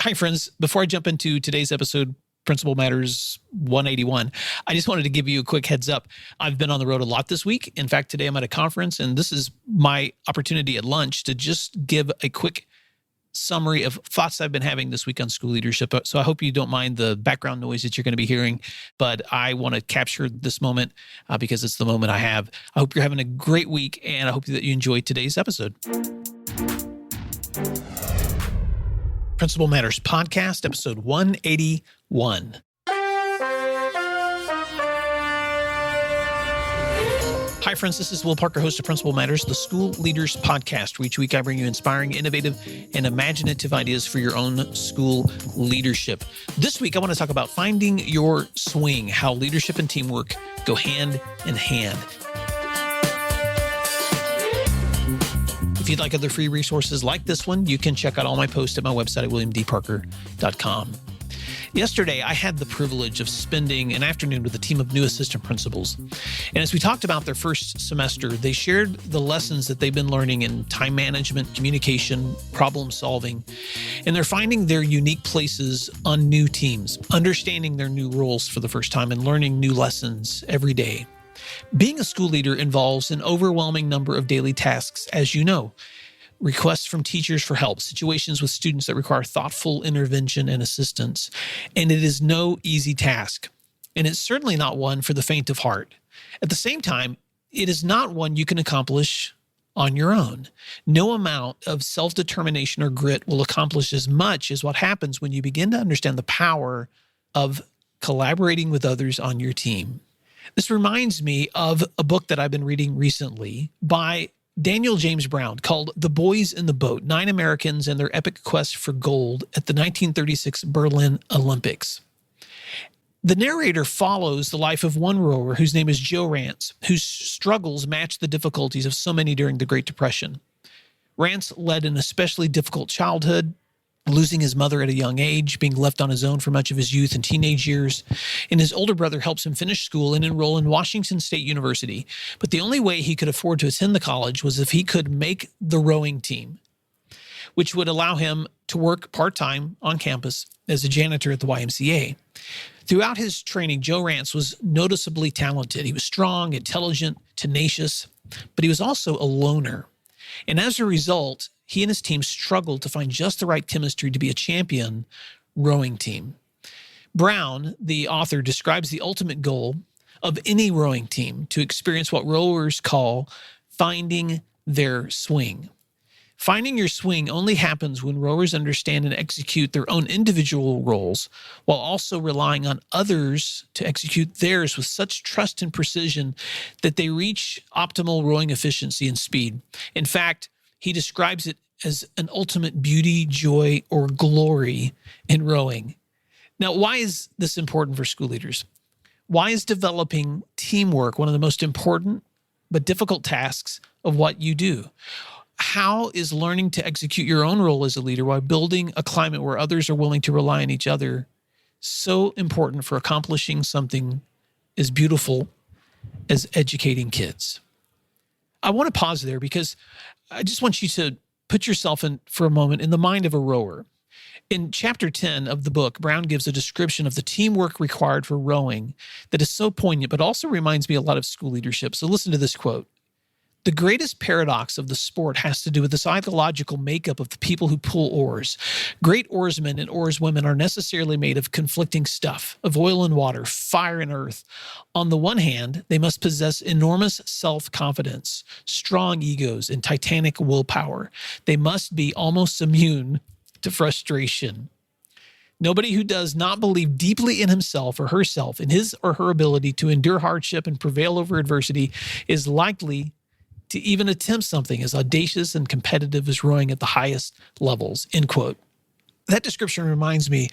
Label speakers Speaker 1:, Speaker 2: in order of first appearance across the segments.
Speaker 1: Hi, friends. Before I jump into today's episode, Principal Matters 181, I just wanted to give you a quick heads up. I've been on the road a lot this week. In fact, today I'm at a conference, and this is my opportunity at lunch to just give a quick summary of thoughts I've been having this week on school leadership. So I hope you don't mind the background noise that you're going to be hearing, but I want to capture this moment because it's the moment I have. I hope you're having a great week, and I hope that you enjoyed today's episode. Principal Matters Podcast, episode 181. Hi, friends. This is Will Parker, host of Principal Matters, the School Leaders Podcast, where each week I bring you inspiring, innovative, and imaginative ideas for your own school leadership. This week, I want to talk about finding your swing, how leadership and teamwork go hand in hand. If you'd like other free resources like this one, you can check out all my posts at my website at williamdparker.com. Yesterday, I had the privilege of spending an afternoon with a team of new assistant principals. And as we talked about their first semester, they shared the lessons that they've been learning in time management, communication, problem solving, and they're finding their unique places on new teams, understanding their new roles for the first time and learning new lessons every day. Being a school leader involves an overwhelming number of daily tasks, as you know. Requests from teachers for help, situations with students that require thoughtful intervention and assistance. And it is no easy task. And it's certainly not one for the faint of heart. At the same time, it is not one you can accomplish on your own. No amount of self-determination or grit will accomplish as much as what happens when you begin to understand the power of collaborating with others on your team. This reminds me of a book that I've been reading recently by Daniel James Brown called The Boys in the Boat, 9 Americans and Their Epic Quest for Gold at the 1936 Berlin Olympics. The narrator follows the life of one rower whose name is Joe Rance, whose struggles match the difficulties of so many during the Great Depression. Rance led an especially difficult childhood, losing his mother at a young age, being left on his own for much of his youth and teenage years. And his older brother helps him finish school and enroll in Washington State University. But the only way he could afford to attend the college was if he could make the rowing team, which would allow him to work part-time on campus as a janitor at the YMCA. Throughout his training, Joe Rance was noticeably talented. He was strong, intelligent, tenacious, but he was also a loner. And as a result, he and his team struggled to find just the right chemistry to be a champion rowing team. Brown, the author, describes the ultimate goal of any rowing team to experience what rowers call finding their swing. Finding your swing only happens when rowers understand and execute their own individual roles while also relying on others to execute theirs with such trust and precision that they reach optimal rowing efficiency and speed. In fact, he describes it as an ultimate beauty, joy, or glory in rowing. Now, why is this important for school leaders? Why is developing teamwork one of the most important but difficult tasks of what you do? How is learning to execute your own role as a leader while building a climate where others are willing to rely on each other so important for accomplishing something as beautiful as educating kids? I want to pause there because I just want you to put yourself in for a moment in the mind of a rower. In chapter 10 of the book, Brown gives a description of the teamwork required for rowing that is so poignant, but also reminds me a lot of school leadership. So listen to this quote. The greatest paradox of the sport has to do with the psychological makeup of the people who pull oars. Great oarsmen and oarswomen are necessarily made of conflicting stuff, of oil and water, fire and earth. On the one hand, they must possess enormous self-confidence, strong egos, and titanic willpower. They must be almost immune to frustration. Nobody who does not believe deeply in himself or herself, in his or her ability to endure hardship and prevail over adversity, is likely to even attempt something as audacious and competitive as rowing at the highest levels, end quote. That description reminds me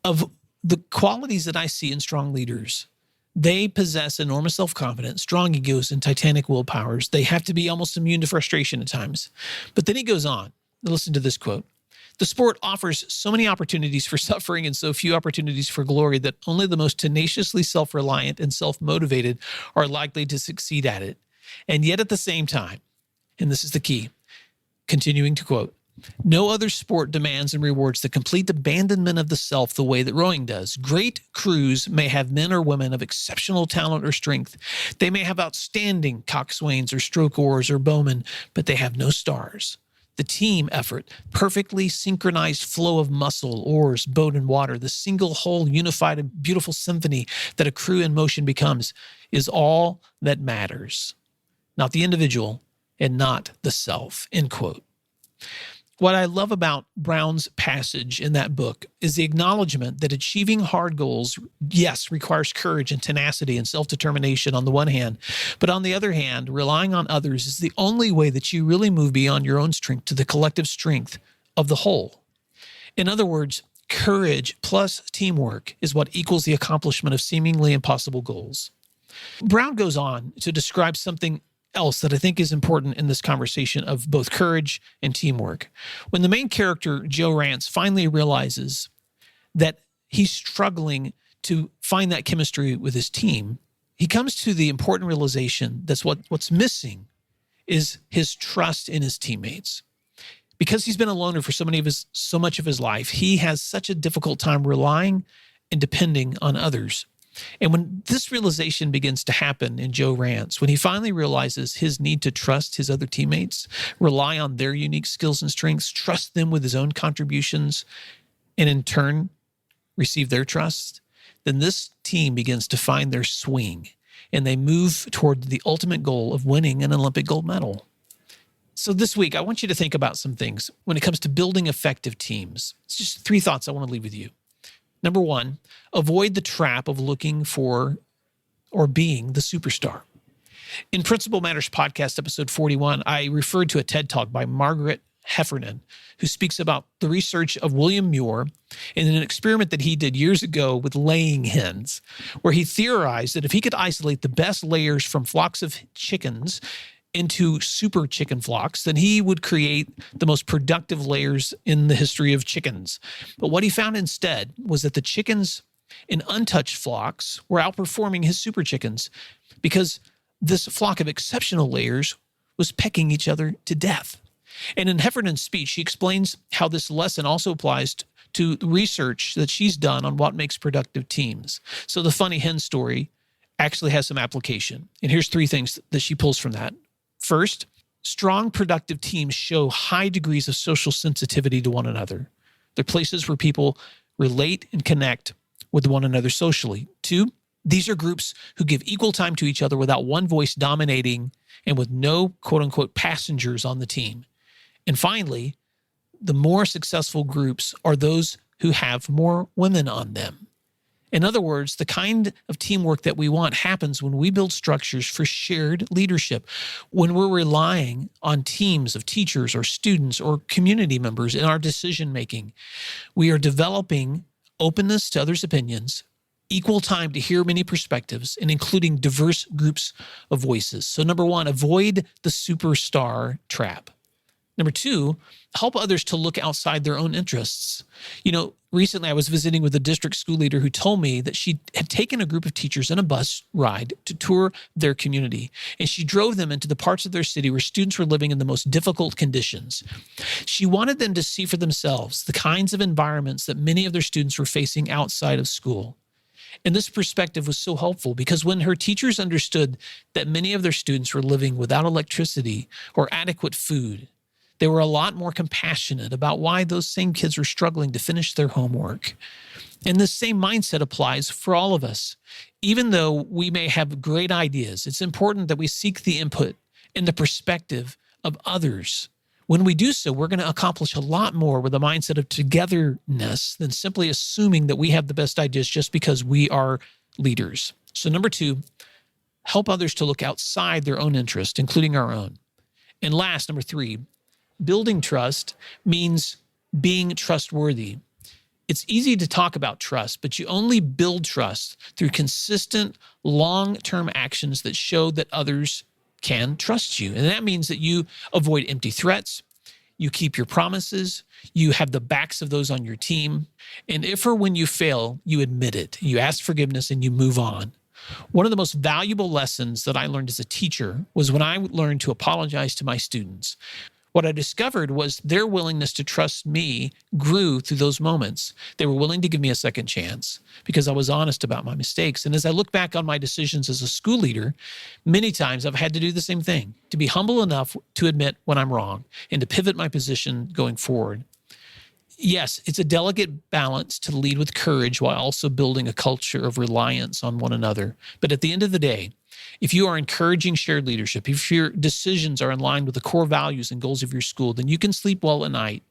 Speaker 1: of the qualities that I see in strong leaders. They possess enormous self-confidence, strong egos, and titanic willpowers. They have to be almost immune to frustration at times. But then he goes on. Listen to this quote. The sport offers so many opportunities for suffering and so few opportunities for glory that only the most tenaciously self-reliant and self-motivated are likely to succeed at it. And yet at the same time, and this is the key, continuing to quote, No other sport demands and rewards the complete abandonment of the self the way that rowing does. Great crews may have men or women of exceptional talent or strength. They may have outstanding coxswains or stroke oars or bowmen, but they have no stars. The team effort, perfectly synchronized flow of muscle, oars, boat, and water, the single whole unified and beautiful symphony that a crew in motion becomes, is all that matters. Not the individual and not the self, end quote. What I love about Brown's passage in that book is the acknowledgement that achieving hard goals, yes, requires courage and tenacity and self-determination on the one hand, but on the other hand, relying on others is the only way that you really move beyond your own strength to the collective strength of the whole. In other words, courage plus teamwork is what equals the accomplishment of seemingly impossible goals. Brown goes on to describe something else that I think is important in this conversation of both courage and teamwork. When the main character, Joe Rance, finally realizes that he's struggling to find that chemistry with his team, he comes to the important realization that's what's missing is his trust in his teammates. Because he's been a loner for so much of his life, he has such a difficult time relying and depending on others. And when this realization begins to happen in Joe Rance, when he finally realizes his need to trust his other teammates, rely on their unique skills and strengths, trust them with his own contributions, and in turn receive their trust, then this team begins to find their swing and they move toward the ultimate goal of winning an Olympic gold medal. So this week, I want you to think about some things when it comes to building effective teams. It's just 3 thoughts I want to leave with you. Number 1, avoid the trap of looking for or being the superstar. In Principal Matters Podcast, episode 41, I referred to a TED Talk by Margaret Heffernan, who speaks about the research of William Muir in an experiment that he did years ago with laying hens, where he theorized that if he could isolate the best layers from flocks of chickens into super chicken flocks, then he would create the most productive layers in the history of chickens. But what he found instead was that the chickens in untouched flocks were outperforming his super chickens because this flock of exceptional layers was pecking each other to death. And in Heffernan's speech, she explains how this lesson also applies to research that she's done on what makes productive teams. So the funny hen story actually has some application. And here's 3 things that she pulls from that. First, strong, productive teams show high degrees of social sensitivity to one another. They're places where people relate and connect with one another socially. 2, these are groups who give equal time to each other without one voice dominating and with no quote-unquote passengers on the team. And finally, the more successful groups are those who have more women on them. In other words, the kind of teamwork that we want happens when we build structures for shared leadership, when we're relying on teams of teachers or students or community members in our decision-making. We are developing openness to others' opinions, equal time to hear many perspectives, and including diverse groups of voices. So number 1, avoid the superstar trap. Number 2, help others to look outside their own interests. Recently I was visiting with a district school leader who told me that she had taken a group of teachers on a bus ride to tour their community, and she drove them into the parts of their city where students were living in the most difficult conditions. She wanted them to see for themselves the kinds of environments that many of their students were facing outside of school. And this perspective was so helpful because when her teachers understood that many of their students were living without electricity or adequate food, they were a lot more compassionate about why those same kids were struggling to finish their homework. And this same mindset applies for all of us. Even though we may have great ideas, it's important that we seek the input and the perspective of others. When we do so, we're going to accomplish a lot more with a mindset of togetherness than simply assuming that we have the best ideas just because we are leaders. So number 2, help others to look outside their own interest, including our own. And last, number 3, building trust means being trustworthy. It's easy to talk about trust, but you only build trust through consistent, long-term actions that show that others can trust you. And that means that you avoid empty threats, you keep your promises, you have the backs of those on your team, and if or when you fail, you admit it. You ask forgiveness and you move on. One of the most valuable lessons that I learned as a teacher was when I learned to apologize to my students. What I discovered was their willingness to trust me grew through those moments. They were willing to give me a second chance because I was honest about my mistakes. And as I look back on my decisions as a school leader, many times I've had to do the same thing, to be humble enough to admit when I'm wrong and to pivot my position going forward. Yes, it's a delicate balance to lead with courage while also building a culture of reliance on one another. But at the end of the day, if you are encouraging shared leadership, if your decisions are in line with the core values and goals of your school, then you can sleep well at night,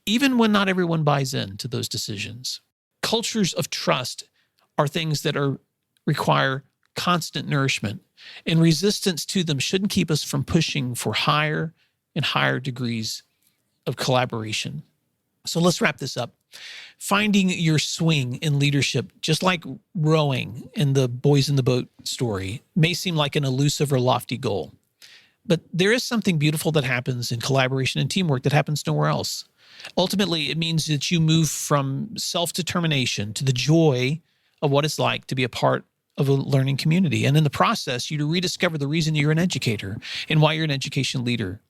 Speaker 1: even when not everyone buys into those decisions. Cultures of trust are things that require constant nourishment, and resistance to them shouldn't keep us from pushing for higher and higher degrees of collaboration. So let's wrap this up. Finding your swing in leadership, just like rowing in the boys in the boat story, may seem like an elusive or lofty goal. But there is something beautiful that happens in collaboration and teamwork that happens nowhere else. Ultimately, it means that you move from self-determination to the joy of what it's like to be a part of a learning community. And in the process, you rediscover the reason you're an educator and why you're an education leader.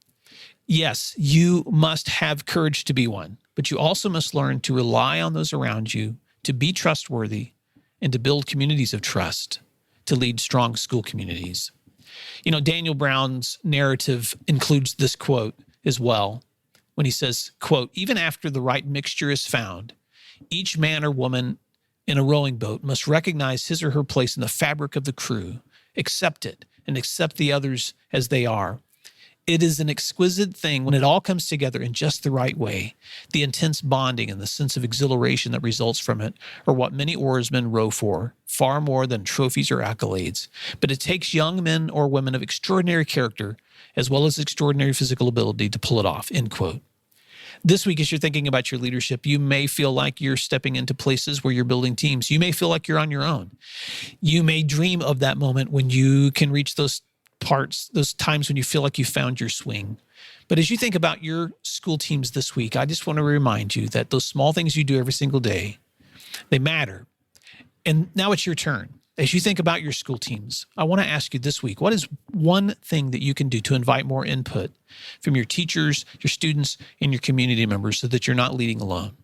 Speaker 1: Yes, you must have courage to be one, but you also must learn to rely on those around you, to be trustworthy, and to build communities of trust, to lead strong school communities. You know, Daniel Brown's narrative includes this quote as well, when he says, quote, "Even after the right mixture is found, each man or woman in a rowing boat must recognize his or her place in the fabric of the crew, accept it, and accept the others as they are. It is an exquisite thing when it all comes together in just the right way. The intense bonding and the sense of exhilaration that results from it are what many oarsmen row for, far more than trophies or accolades. But it takes young men or women of extraordinary character, as well as extraordinary physical ability to pull it off," end quote. This week, as you're thinking about your leadership, you may feel like you're stepping into places where you're building teams. You may feel like you're on your own. You may dream of that moment when you can reach those parts, those times when you feel like you found your swing. But as you think about your school teams this week, I just want to remind you that those small things you do every single day, they matter. And now it's your turn. As you think about your school teams, I want to ask you this week, what is one thing that you can do to invite more input from your teachers, your students, and your community members so that you're not leading alone?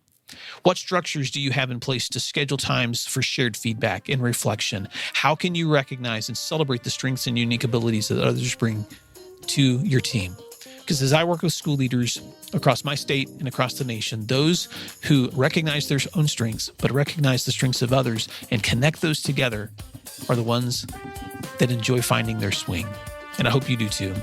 Speaker 1: What structures do you have in place to schedule times for shared feedback and reflection? How can you recognize and celebrate the strengths and unique abilities that others bring to your team? Because as I work with school leaders across my state and across the nation, those who recognize their own strengths, but recognize the strengths of others and connect those together are the ones that enjoy finding their swing. And I hope you do too.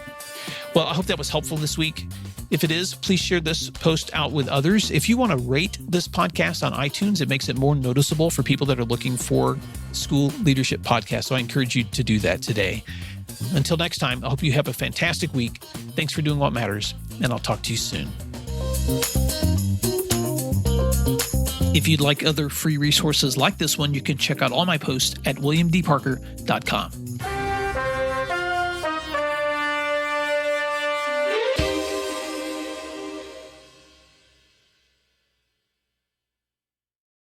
Speaker 1: Well, I hope that was helpful this week. If it is, please share this post out with others. If you want to rate this podcast on iTunes, it makes it more noticeable for people that are looking for school leadership podcasts. So I encourage you to do that today. Until next time, I hope you have a fantastic week. Thanks for doing what matters, and I'll talk to you soon. If you'd like other free resources like this one, you can check out all my posts at williamdparker.com.